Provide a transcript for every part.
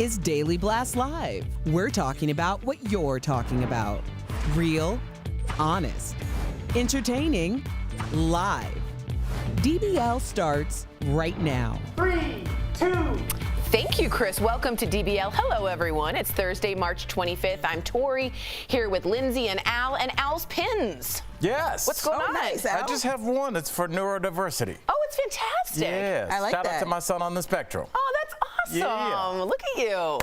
is Daily Blast Live. We're talking about what you're talking about. Real, honest, entertaining, live. DBL starts right now. 3, 2. Thank you, Chris. Welcome to DBL. Hello, everyone. It's Thursday, March 25th. I'm Tori, here with Lindsay and Al's pins. Yes. What's going on? Nice, Al. I just have one. It's for neurodiversity. Oh, it's fantastic. Yes. I like Shout that. out to my son on the spectrum. Oh, that's awesome. Yeah. Look at you.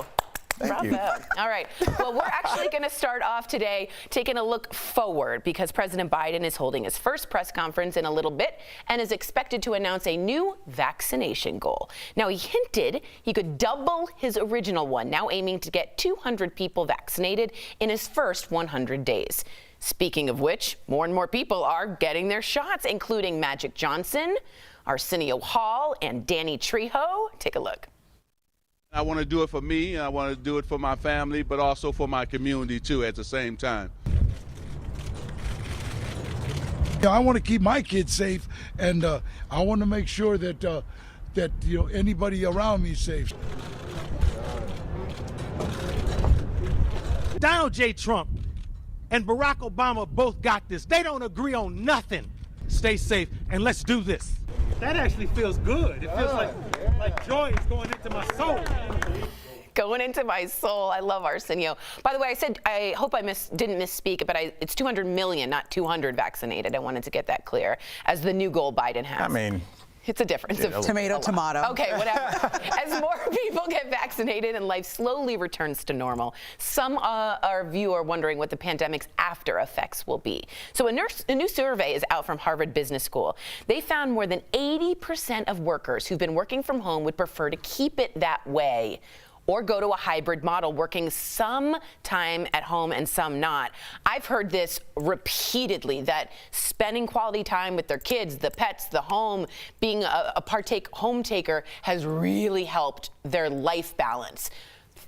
Thank you. Bravo. All right. Well, we're actually going to start off today taking a look forward because President Biden is holding his first press conference in a little bit and is expected to announce a new vaccination goal. Now, he hinted he could double his original one, now aiming to get 200 people vaccinated in his first 100 days. Speaking of which, more and more people are getting their shots, including Magic Johnson, Arsenio Hall, and Danny Trejo. Take a look. I want to do it for me, I want to do it for my family, but also for my community too at the same time. I want to keep my kids safe, and I want to make sure that anybody around me is safe. Donald J. Trump and Barack Obama both got this. They don't agree on nothing. Stay safe, and let's do this. That actually feels good. It feels like joy is going into my soul. going into my soul. I love Arsenio. By the way, I said, I hope I didn't misspeak, but it's 200 million, not 200 vaccinated. I wanted to get that clear, as the new goal Biden has. I mean, it's a difference of Tomato, tomato. Okay, whatever. As more people get vaccinated and life slowly returns to normal, some of you are wondering what the pandemic's after effects will be. So a new survey is out from Harvard Business School. They found more than 80% of workers who've been working from home would prefer to keep it that way, or go to a hybrid model, working some time at home and some not. I've heard this repeatedly, that spending quality time with their kids, the pets, the home, being a home taker has really helped their life balance.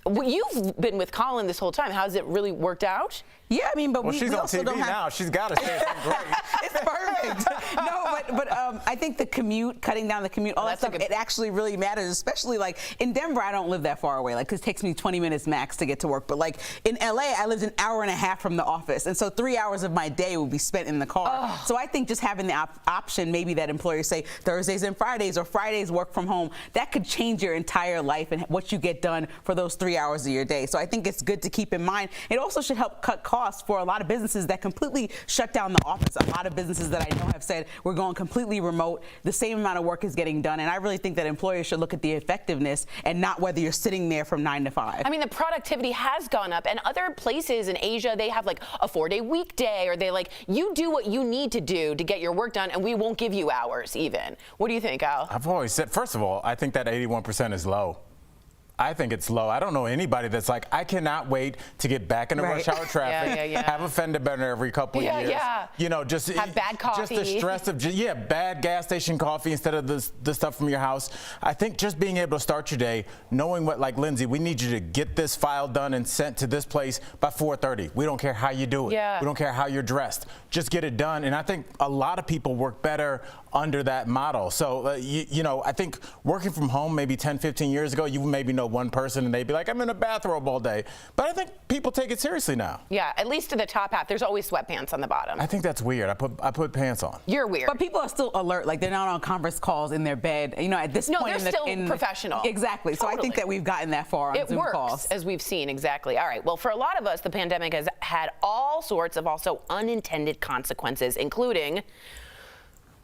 You've been with Colin this whole time. How's it really worked out? Yeah, I mean, but well, we she's on also TV don't have... now. She's got to say something great. It's perfect. No, but I think the commute, cutting down the commute, all that stuff, it actually really matters, especially like in Denver. I don't live that far away, like, 'cause it takes me 20 minutes max to get to work. But like in LA, I lived an hour and a half from the office. And so 3 hours of my day would be spent in the car. Oh. So I think just having the option, maybe that employers say Thursdays and Fridays, or Fridays work from home, that could change your entire life and what you get done for those 3 hours of your day. So I think it's good to keep in mind. It also should help cut costs for a lot of businesses that completely shut down the office. A lot of businesses that I know have said we're going completely remote. The same amount of work is getting done, and I really think that employers should look at the effectiveness and not whether you're sitting there from 9 to 5. I mean, the productivity has gone up, and other places in Asia, they have like a 4-day weekday, or they like, you do what you need to do to get your work done, and we won't give you hours even. What do you think, Al? I've always said, first of all, I think that 81% is low. I think it's low. I don't know anybody that's like, I cannot wait to get back into rush hour traffic, have a fender bender every couple of years. You know, just have bad coffee. Just the stress of bad gas station coffee instead of the stuff from your house. I think just being able to start your day, knowing what, like, Lindsay, we need you to get this file done and sent to this place by 4:30. We don't care how you do it. We don't care how you're dressed. Just get it done. And I think a lot of people work better under that model. So, you know, I think working from home maybe 10, 15 years ago, you maybe know one person and they'd be like, I'm in a bathrobe all day. But I think people take it seriously now. Yeah, at least to the top half. There's always sweatpants on the bottom. I think that's weird. I put pants on. You're weird. But people are still alert. Like, they're not on conference calls in their bed. You know, at this point. No, they're still professional. Exactly. Totally. So I think that we've gotten that far on Zoom works, calls. as we've seen. Exactly. All right. Well, for a lot of us, the pandemic has had all sorts of also unintended consequences, including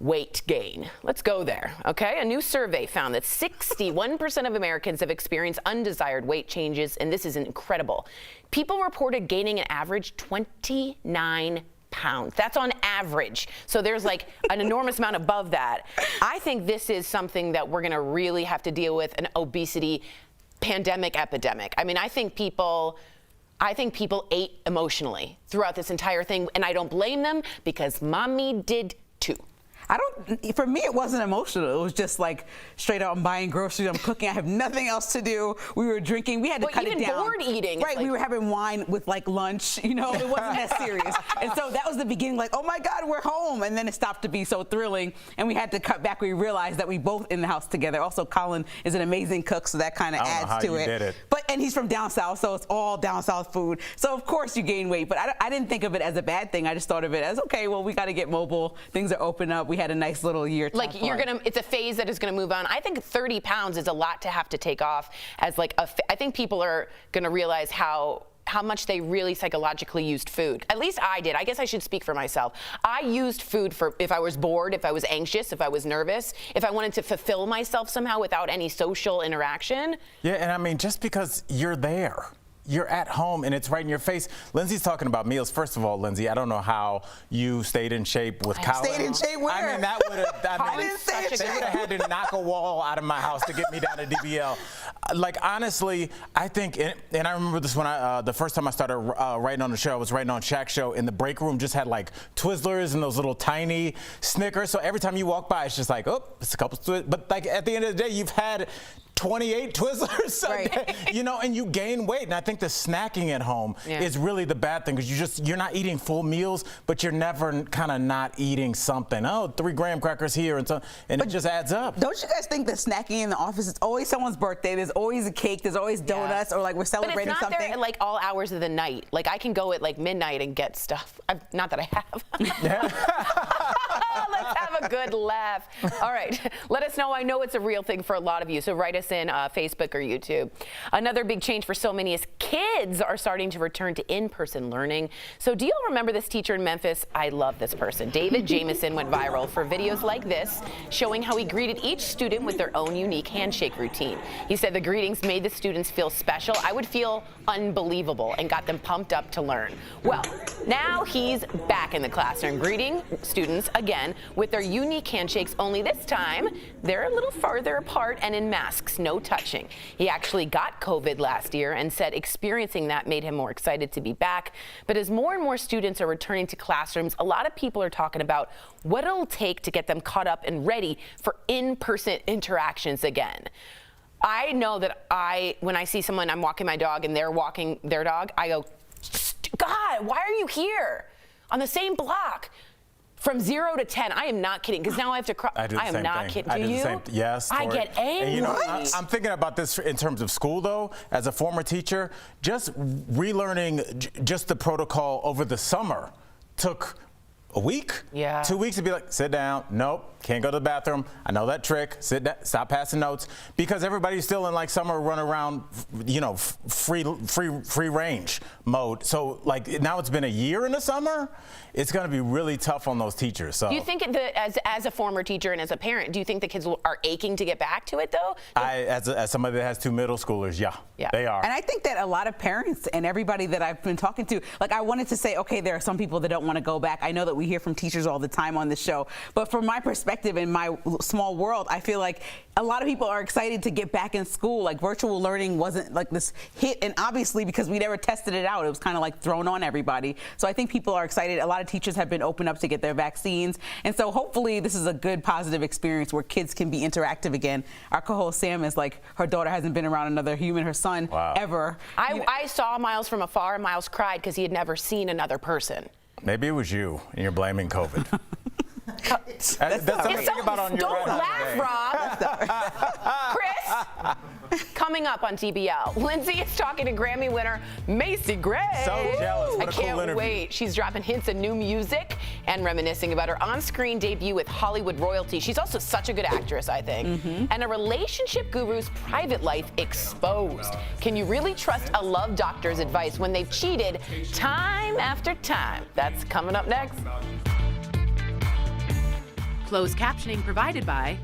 weight gain. Let's go there, okay? A new survey found that 61% of Americans have experienced undesired weight changes, and this is incredible. People reported gaining an average 29 pounds. That's on average. So there's like an enormous amount above that. I think this is something that we're gonna really have to deal with, an obesity pandemic epidemic. I mean, I think people ate emotionally throughout this entire thing, and I don't blame them, because mommy did too. For me, it wasn't emotional. It was just like straight out, I'm buying groceries, I'm cooking, I have nothing else to do. We were drinking, we had to cut it down. Even bored eating. Right, we were having wine with like lunch, you know, it wasn't that serious. And so that was the beginning, like, oh my God, we're home. And then it stopped to be so thrilling, and we had to cut back. We realized that we both in the house together. Also, Colin is an amazing cook, so that kind of adds to it. Did it. And he's from down south, so it's all down south food. So of course you gain weight, but I didn't think of it as a bad thing. I just thought of it as, okay, well, we got to get mobile. Things are open up. We had a nice little year. Like, it's a phase that is gonna move on. I think 30 pounds is a lot to have to take off as like I think people are gonna realize how much they really psychologically used food. At least I did. I guess I should speak for myself. I used food for if I was bored, if I was anxious, if I was nervous, if I wanted to fulfill myself somehow without any social interaction. Yeah, and I mean, just because you're there. You're at home and it's right in your face. Lindsay's talking about meals. First of all, Lindsay, I don't know how you stayed in shape with Colin. Stayed in shape where? I mean, that would have, they would have had to knock a wall out of my house to get me down to DBL. Like, honestly, I think, and I remember this when the first time I started writing on the show, I was writing on Shaq's show, and the break room just had like Twizzlers and those little tiny Snickers. So every time you walk by, it's just like, oh, it's a couple Twizzlers. But like at the end of the day, you've had 28 Twizzlers a day, you know, and you gain weight. And I think the snacking at home is really the bad thing, because you're not eating full meals, but you're never kind of not eating something. Oh, 3 graham crackers here and it just adds up. Don't you guys think that snacking in the office, it's always someone's birthday, there's always a cake, there's always donuts, or like we're celebrating something? But it's not there at like all hours of the night. Like, I can go at like midnight and get stuff. Not that I have. Let's have a good laugh. All right, let us know. I know it's a real thing for a lot of you, so write us in Facebook or YouTube. Another big change for so many is kids are starting to return to in-person learning. So do you all remember this teacher in Memphis? I love this person. David Jameson went viral for videos like this, showing how he greeted each student with their own unique handshake routine. He said the greetings made the students feel special. I would feel unbelievable and got them pumped up to learn. Well, now he's back in the classroom greeting students again with their unique handshakes, only this time they're a little farther apart and in masks, no touching. He actually got COVID last year and said experiencing that made him more excited to be back. But as more and more students are returning to classrooms, a lot of people are talking about what it'll take to get them caught up and ready for in-person interactions again. I know that when I see someone, I'm walking my dog and they're walking their dog, I go, God, why are you here on the same block? From 0 to 10, I am not kidding, because now I have to cry. I am not kidding. Do you? Yes. I get angry. And, you know, I'm thinking about this in terms of school, though. As a former teacher, just relearning just the protocol over the summer took a week, 2 weeks to be like, sit down, nope, can't go to the bathroom. I know that trick, sit down, stop passing notes, because everybody's still in like summer run around, you know, free range mode. So like now it's been a year in the summer, it's going to be really tough on those teachers. So do you think as a former teacher and as a parent, do you think the kids are aching to get back to it though? As somebody that has 2 middle schoolers, yeah, they are. And I think that a lot of parents and everybody that I've been talking to, like I wanted to say, okay, there are some people that don't want to go back. I know that we hear from teachers all the time on this show, but from my perspective in my small world, I feel like a lot of people are excited to get back in school. Like virtual learning wasn't like this hit, and obviously because we never tested it out, it was kind of like thrown on everybody. So I think people are excited. A lot of teachers have been open up to get their vaccines, and so hopefully this is a good positive experience where kids can be interactive again. Our co-host Sam is like, her daughter hasn't been around another human, her son, ever. I saw Miles from afar, and Miles cried because he had never seen another person. Maybe it was you, and you're blaming COVID. That's something to think about on your Don't laugh, Rob. Chris, coming up on DBL, Lindsay is talking to Grammy winner Macy Gray. So jealous. What a cool interview. I can't wait. She's dropping hints of new music and reminiscing about her on-screen debut with Hollywood royalty. She's also such a good actress, I think. And a relationship guru's private life exposed. Can you really trust a love doctor's advice when they've cheated time after time? That's coming up next. Closed captioning provided by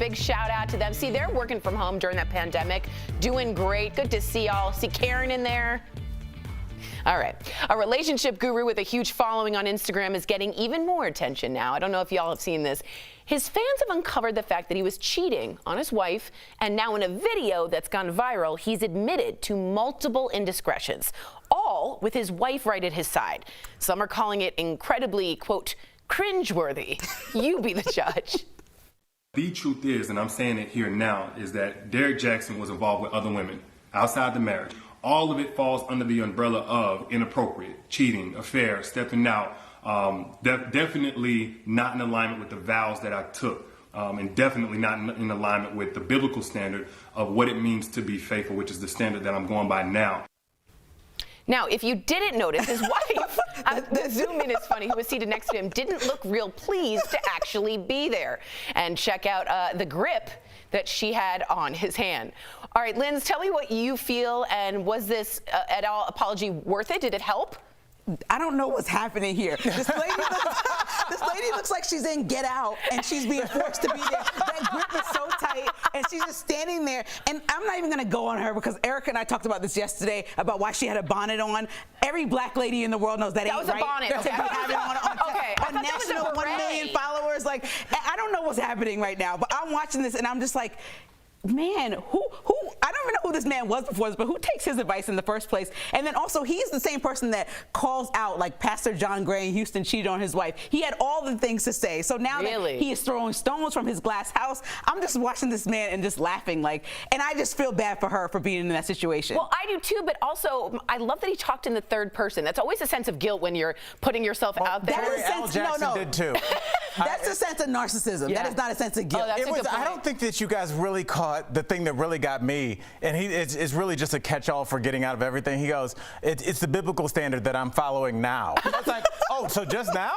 big shout out to them. See, they're working from home during that pandemic, doing great. Good to see y'all. See Karen in there. All right. A relationship guru with a huge following on Instagram is getting even more attention now. I don't know if y'all have seen this. His fans have uncovered the fact that he was cheating on his wife, and now in a video that's gone viral, he's admitted to multiple indiscretions, all with his wife right at his side. Some are calling it incredibly, quote, cringeworthy. You be the judge. The truth is, and I'm saying it here now, is that Derek Jackson was involved with other women outside the marriage. All of it falls under the umbrella of inappropriate, cheating, affair, stepping out, definitely not in alignment with the vows that I took, and definitely not in alignment with the biblical standard of what it means to be faithful, which is the standard that I'm going by now. Now, if you didn't notice, his wife, the zoom in is funny, who was seated next to him, didn't look real pleased to actually be there. And check out the grip that she had on his hand. All right, Linz, tell me what you feel, and was this at all apology worth it? Did it help? I don't know what's happening here. This lady looks like she's in Get Out, and she's being forced to be there. That grip is so tight, and she's just standing there. And I'm not even going to go on her, because Erica and I talked about this yesterday, about why she had a bonnet on. Every black lady in the world knows that ain't right. That was a bonnet. To be having on national 1 million followers. Like, I don't know what's happening right now, but I'm watching this, and I'm just like, man, who, I don't even know who this man was before this, but who takes his advice in the first place? And then also, he's the same person that calls out, like, Pastor John Gray in Houston cheated on his wife. He had all the things to say. So now that he is throwing stones from his glass house, I'm just watching this man and just laughing, like, and I just feel bad for her for being in that situation. Well, I do too, but also, I love that he talked in the third person. That's always a sense of guilt when you're putting yourself out there. That is a sense, Jackson did too. That's a sense of narcissism. Yeah. That is not a sense of guilt. I don't think that you guys really caught the thing that really got me, and it's really just a catch-all for getting out of everything. He goes, it's the biblical standard that I'm following now. It's like, oh, so just now?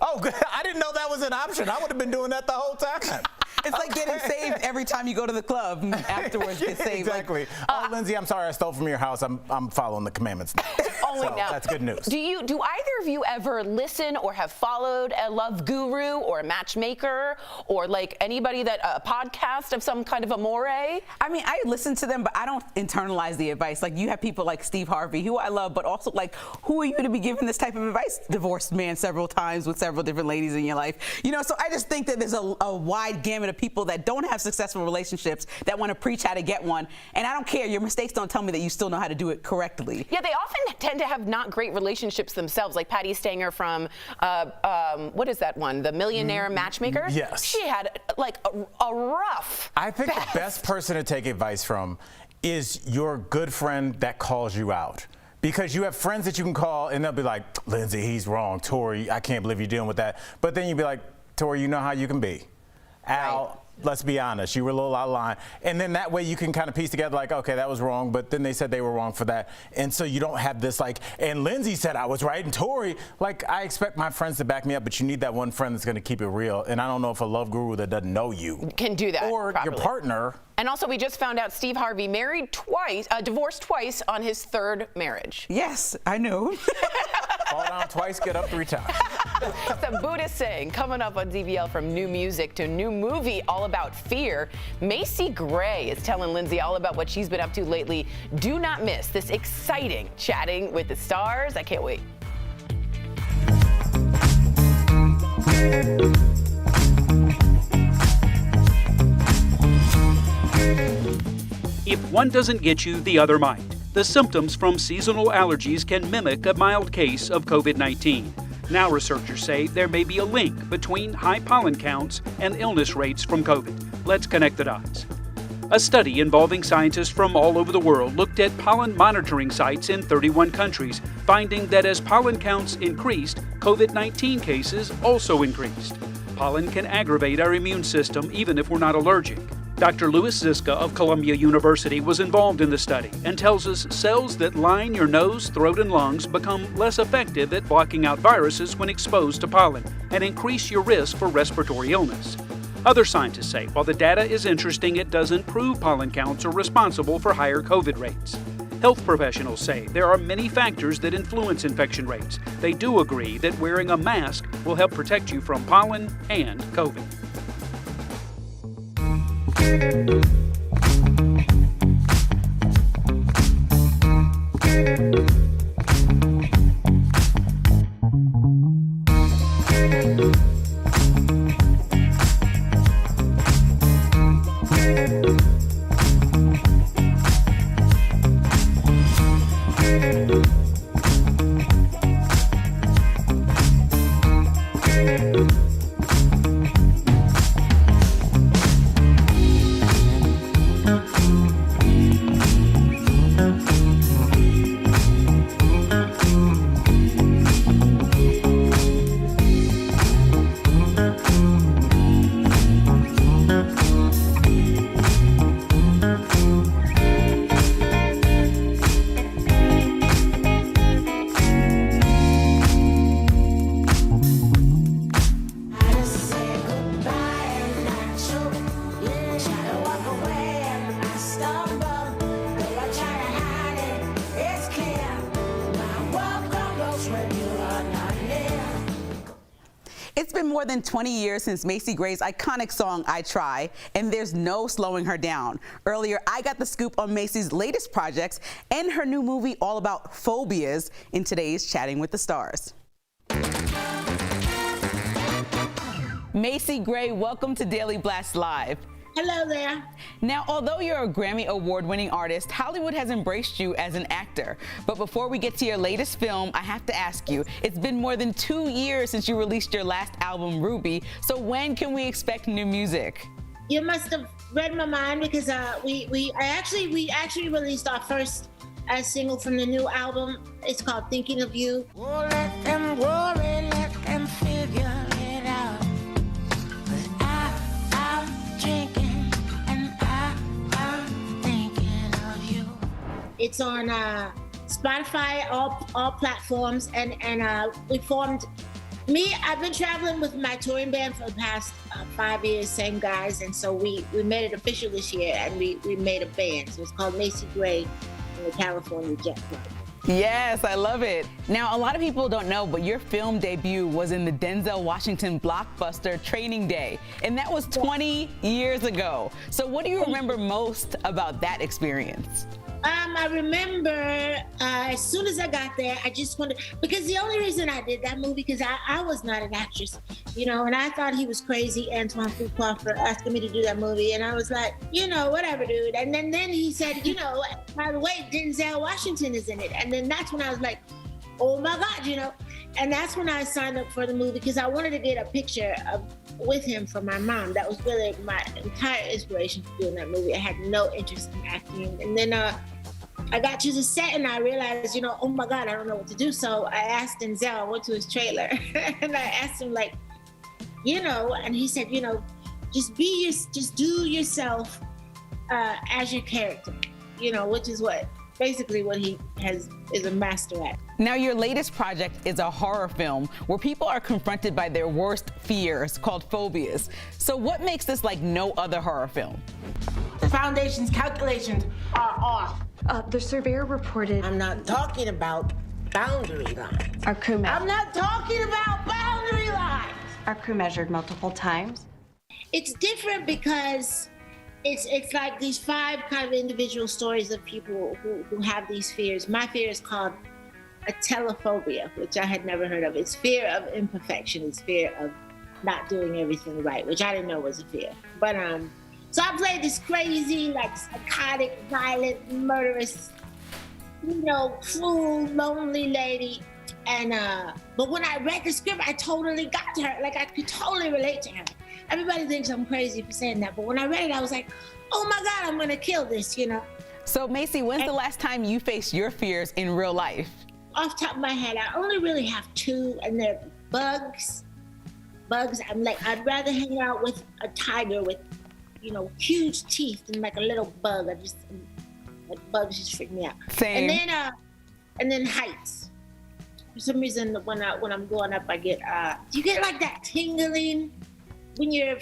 Oh, I didn't know that was an option. I would have been doing that the whole time. It's like getting saved every time you go to the club afterwards. Get saved. Exactly. Like, oh, Lindsay, I'm sorry I stole from your house. I'm following the commandments now. Only now. That's good news. Do either of you ever listen or have followed a love guru or a matchmaker or like anybody that a podcast of some kind of amore? I mean, I listen to them, but I don't internalize the advice. Like, you have people like Steve Harvey, who I love, but also, like, who are you to be giving this type of advice? Divorced man several times with several different ladies in your life. You know, so I just think that there's a wide gamut of people that don't have successful relationships that want to preach how to get one. And I don't care. Your mistakes don't tell me that you still know how to do it correctly. Yeah, they often tend to have not great relationships themselves, like Patty Stanger from, what is that one? The Millionaire Matchmaker? Yes. She had, like, a rough I think the best person to take advice from is your good friend that calls you out. Because you have friends that you can call and they'll be like, Lindsay, he's wrong. Tori, I can't believe you're dealing with that. But then you'll be like, Tori, you know how you can be. Al, let's be honest, you were a little out of line. And then that way you can kind of piece together like, okay, that was wrong, but then they said they were wrong for that. And so you don't have this like, and Lindsay said I was right, and Tori, like, I expect my friends to back me up, but you need that one friend that's going to keep it real. And I don't know if a love guru that doesn't know you can do that. Or properly. your partner. And also, we just found out Steve Harvey married twice, divorced twice on his third marriage. Yes, I know. Fall down twice, get up 3 times. Some Buddhist saying coming up on DBL, from new music to new movie all about fear. Macy Gray is telling Lindsay all about what she's been up to lately. Do not miss this exciting Chatting with the Stars. I can't wait. If one doesn't get you, the other might. The symptoms from seasonal allergies can mimic a mild case of COVID-19. Now researchers say there may be a link between high pollen counts and illness rates from COVID. Let's connect the dots. A study involving scientists from all over the world looked at pollen monitoring sites in 31 countries, finding that as pollen counts increased, COVID-19 cases also increased. Pollen can aggravate our immune system even if we're not allergic. Dr. Louis Ziska of Columbia University was involved in the study and tells us cells that line your nose, throat, and lungs become less effective at blocking out viruses when exposed to pollen and increase your risk for respiratory illness. Other scientists say while the data is interesting, it doesn't prove pollen counts are responsible for higher COVID rates. Health professionals say there are many factors that influence infection rates. They do agree that wearing a mask will help protect you from pollen and COVID. It's been more than 20 years since Macy Gray's iconic song, I Try, and there's no slowing her down. Earlier, I got the scoop on Macy's latest projects and her new movie all about phobias in today's Chatting with the Stars. Macy Gray, welcome to Daily Blast Live. Hello there. Now, although you're a Grammy Award-winning artist, Hollywood has embraced you as an actor. But before we get to your latest film, I have to ask you, it's been more than 2 years since you released your last album, Ruby. So when can we expect new music? You must have read my mind because we actually released our first single from the new album. It's called Thinking of You. Oh, let them worry, let them figure it out. 'Cause I'm drinking. It's on Spotify, all platforms, and we formed. I've been traveling with my touring band for the past 5 years, same guys, and so we made it official this year, and we made a band. So it's called Macy Gray and the California Jet Club. Yes, I love it. Now, a lot of people don't know, but your film debut was in the Denzel Washington blockbuster Training Day, and that was 20 years ago. So what do you remember most about that experience? I remember as soon as I got there, I just wanted, because the only reason I did that movie, because I was not an actress, you know, and I thought he was crazy, Antoine Fuqua, for asking me to do that movie. And I was like, you know, whatever, dude. And then he said, you know, by the way, Denzel Washington is in it. And then that's when I was like, oh my God, you know. And that's when I signed up for the movie, because I wanted to get a picture with him for my mom. That was really my entire inspiration for doing that movie. I had no interest in acting. And then I got to the set and I realized, you know, oh my God, I don't know what to do. So I asked Denzel, I went to his trailer and I asked him, like, you know, and he said, you know, just do yourself as your character, you know, which is basically what he is a master at. Now, your latest project is a horror film where people are confronted by their worst fears, called phobias. So what makes this like no other horror film? The Foundation's calculations are off. The surveyor reported... I'm not talking about boundary lines. Our crew I'm not talking about boundary lines. Our crew measured multiple times. It's different because it's like these 5 kind of individual stories of people who have these fears. My fear is called a telephobia, which I had never heard of. It's fear of imperfection. It's fear of not doing everything right, which I didn't know was a fear. But so I played this crazy, like, psychotic, violent, murderous, you know, cruel, lonely lady. And but when I read the script, I totally got to her. Like, I could totally relate to her. Everybody thinks I'm crazy for saying that, but when I read it, I was like, oh my God, I'm gonna kill this, you know? So Macy, when's the last time you faced your fears in real life? Off the top of my head, I only really have 2, and they're bugs. I'm like, I'd rather hang out with a tiger with, you know, huge teeth than like a little bug. Like, bugs just freak me out. Same. And then heights. For some reason, when I'm going up, I get, do you get like that tingling when you're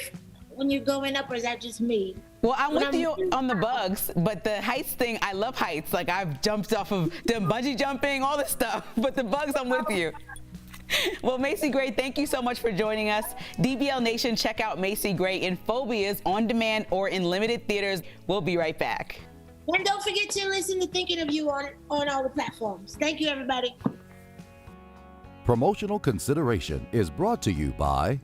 going up, or is that just me? Well, I'm with you on the bugs, but the heights thing, I love heights. Like, I've jumped off of the bungee jumping, all this stuff, but the bugs, I'm with you. Well, Macy Gray, thank you so much for joining us. DBL Nation, check out Macy Gray in Phobias on demand or in limited theaters. We'll be right back. And don't forget to listen to Thinking of You on all the platforms. Thank you, everybody. Promotional consideration is brought to you by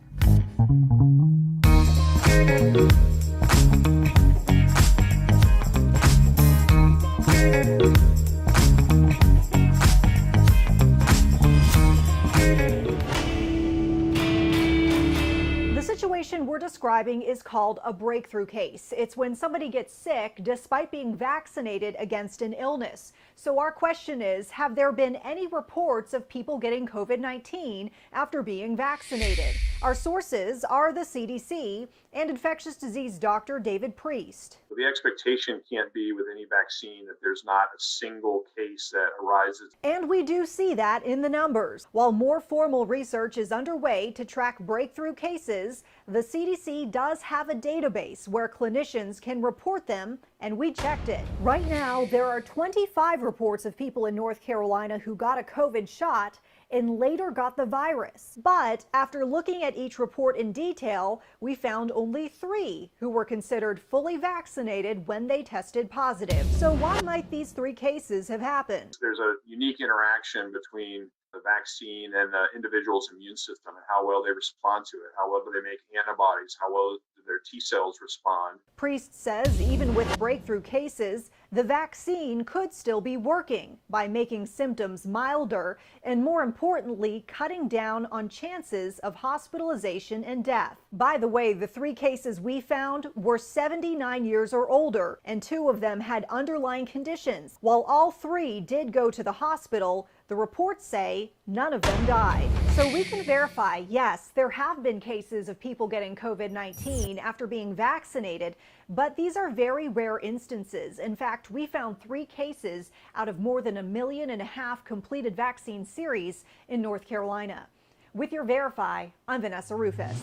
The situation we're describing is called a breakthrough case. It's when somebody gets sick despite being vaccinated against an illness. So our question is, have there been any reports of people getting COVID-19 after being vaccinated? Our sources are the CDC and infectious disease doctor David Priest. The expectation can't be with any vaccine that there's not a single case that arises. And we do see that in the numbers. While more formal research is underway to track breakthrough cases, the CDC does have a database where clinicians can report them, and we checked it. Right now, there are 25 reports of people in North Carolina who got a COVID shot and later got the virus. But after looking at each report in detail, we found only 3 who were considered fully vaccinated when they tested positive. So why might these 3 cases have happened? There's a unique interaction between the vaccine and the individual's immune system and how well they respond to it, how well do they make antibodies, how well do their T cells respond. Priest says even with breakthrough cases, the vaccine could still be working by making symptoms milder and, more importantly, cutting down on chances of hospitalization and death. By the way, the 3 cases we found were 79 years or older, and 2 of them had underlying conditions. While all 3 did go to the hospital, the reports say none of them died. So we can verify, yes, there have been cases of people getting COVID-19 after being vaccinated, but these are very rare instances. In fact, we found 3 cases out of more than 1.5 million completed vaccine series in North Carolina. With your Verify, I'm Vanessa Rufus.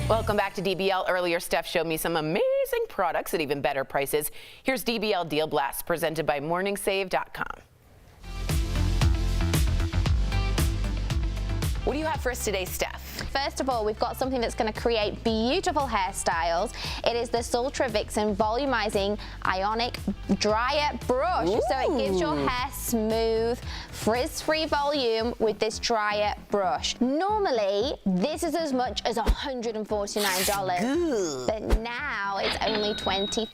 Welcome back to DBL. Earlier, Steph showed me some amazing products at even better prices. Here's DBL Deal Blast, presented by MorningSave.com. What do you have for us today, Steph? First of all, we've got something that's going to create beautiful hairstyles. It is the Sultra Vixen Volumizing Ionic Dryer Brush. Ooh. So it gives your hair smooth, frizz-free volume with this dryer brush. Normally, this is as much as $149, but now it's only $25.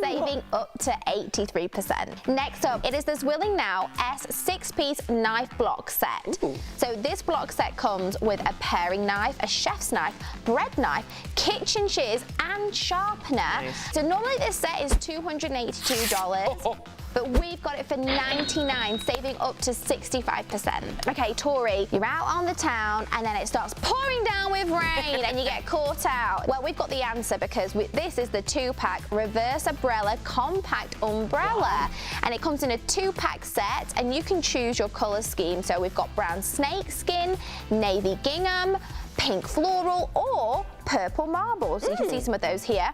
Saving up to 83%. Next up, it is the Willing Now S 6-piece knife block set. Ooh. So this block set comes with a paring knife, a chef's knife, bread knife, kitchen shears, and sharpener. Nice. So normally this set is $282. but we've got it for $99, saving up to 65%. Okay, Tori, you're out on the town and then it starts pouring down with rain and you get caught out. Well, we've got the answer because this is the 2-pack reverse umbrella compact umbrella. And it comes in a 2-pack set and you can choose your color scheme. So we've got brown snake skin, navy gingham, pink floral, or purple marble. So you can see some of those here.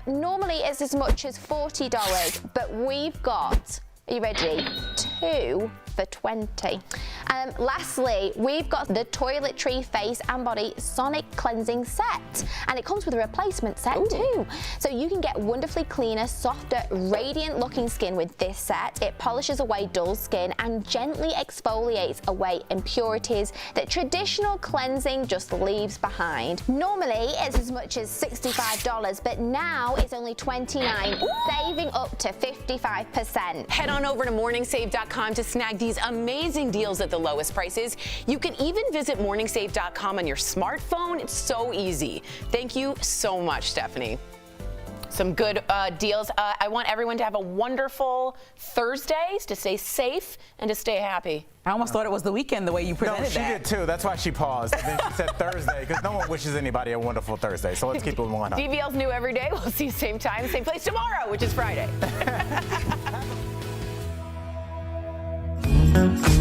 Normally it's as much as $40, but we've got, are you ready? 2 for $20. Lastly, we've got the toiletry face and body sonic cleansing set, and it comes with a replacement set too. So you can get wonderfully cleaner, softer, radiant looking skin with this set. It polishes away dull skin and gently exfoliates away impurities that traditional cleansing just leaves behind. Normally it's as much as $65, but now it's only $29, saving up to 55%. Head on over to morningsave.com to snag these amazing deals at the lowest prices. You can even visit morningsave.com on your smartphone. It's so easy. Thank you so much, Stephanie. Some good deals. I want everyone to have a wonderful Thursday, to stay safe and to stay happy. I almost thought it was the weekend the way you presented that. No, she did too. That's why she paused. And then she said Thursday, because no one wishes anybody a wonderful Thursday. So let's keep it moving on. DBL's new every day. We'll see you same time, same place tomorrow, which is Friday. Thank you.